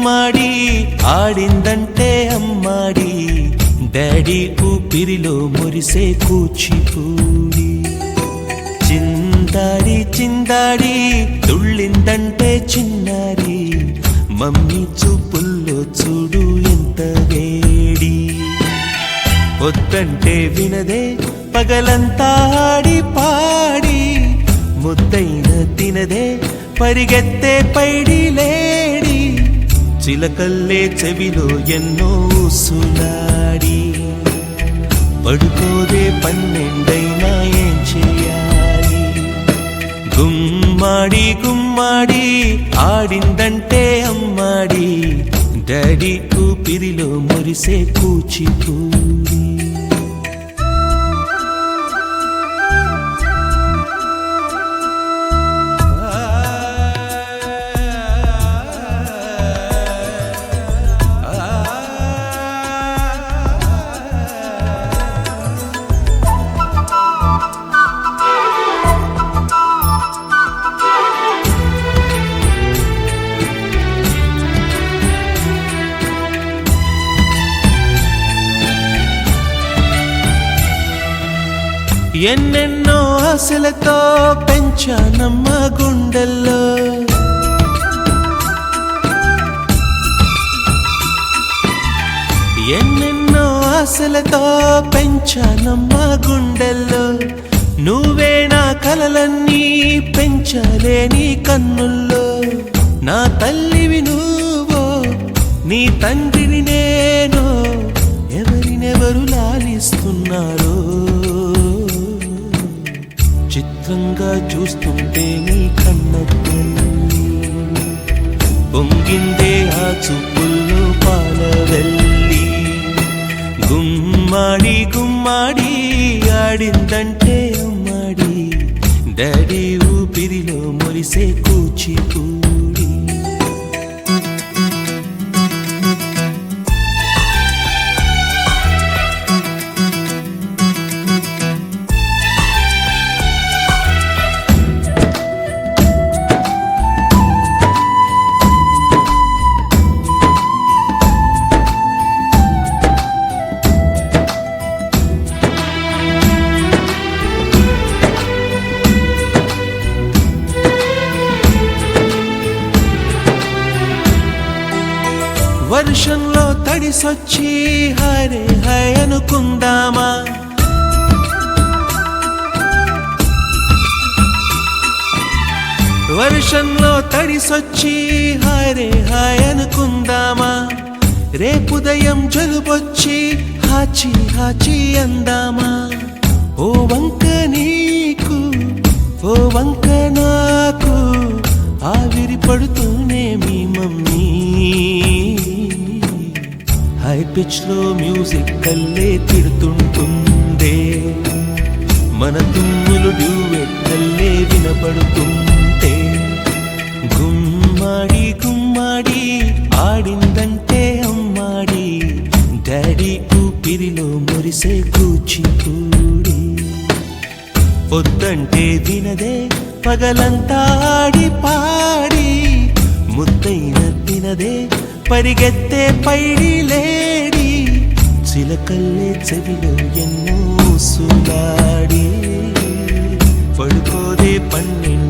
గుమ్మాడి ఆడిందంటే అమ్మాడి డాడీ ఊపిరిలో మురిసే కూచిపూడి చిందాడి చిందాడి తుళ్ళిందంటే చిన్నారి మమ్మీ చూపుల్లో చూడు ఎంత వేడి వద్దంటే వినదే పగలంతా ఆడి పాడి ముద్దైన తినదే పరిగెత్తే పైడి లేడి చిలకల్లే చెవిలో ఎన్నో సులాడి పడుకోదే పన్నెండైనా ఏం చేయాలి గుమ్మాడి గుమ్మాడి ఆడిందంటే అమ్మాడి డాడీ ఊపిరిలో మురిసే కూచిపూడి ఎన్నెన్నో ఆశలతో పెంచానమ్మ గుండెల్లో ఎన్నెన్నో ఆశలతో పెంచానమ్మ గుండెల్లో నువ్వే నా కలలన్నీ పెంచాలే నీ కన్నుల్లో నా తల్లివి నువ్వో నీ తండ్రిని నేను ఎవరినెవరు లాలిస్తున్నారో చిత్రంగా చూస్తుంటే నీ కన్నట్టు పొంగిందే ఆ చూపుల్లో పాలవెల్లి గుమ్మాడి గుమ్మాడి ఆడిందంటే అమ్మాడి డాడీ ఊపిరిలో మురిసే కూచిపూడి వర్షంలో తడిసొచ్చి హరే హై అనుకుందామా వర్షంలో తడిసొచ్చి హరే హై అనుకుందామా రేపుదయం జలుబొచ్చి హాచి హాచి అందామా ఓ వంక నీకు ఓ వంక నాకు ఆవిరి పడుతూనే మీ మమ్మీ హై పిచ్ లో మ్యూజిక్ కల్లే తిడుతుంటుందే మన తుమ్ములు డ్యూయెట్ కల్లే వినపడుతుంటే గుమ్మాడి గుమ్మాడి ఆడిందంటే అమ్మాడి డాడీ ఊపిరిలో మురిసే కూచిపూడి వద్దంటే వినదే పగలంతా ఆడి పాడి ముద్దైన తినదే పరిగెత్తే పైడి లేడి చిలకల్లే చెవిలో ఎన్నో సులాడి పడుకోదే పన్నెండు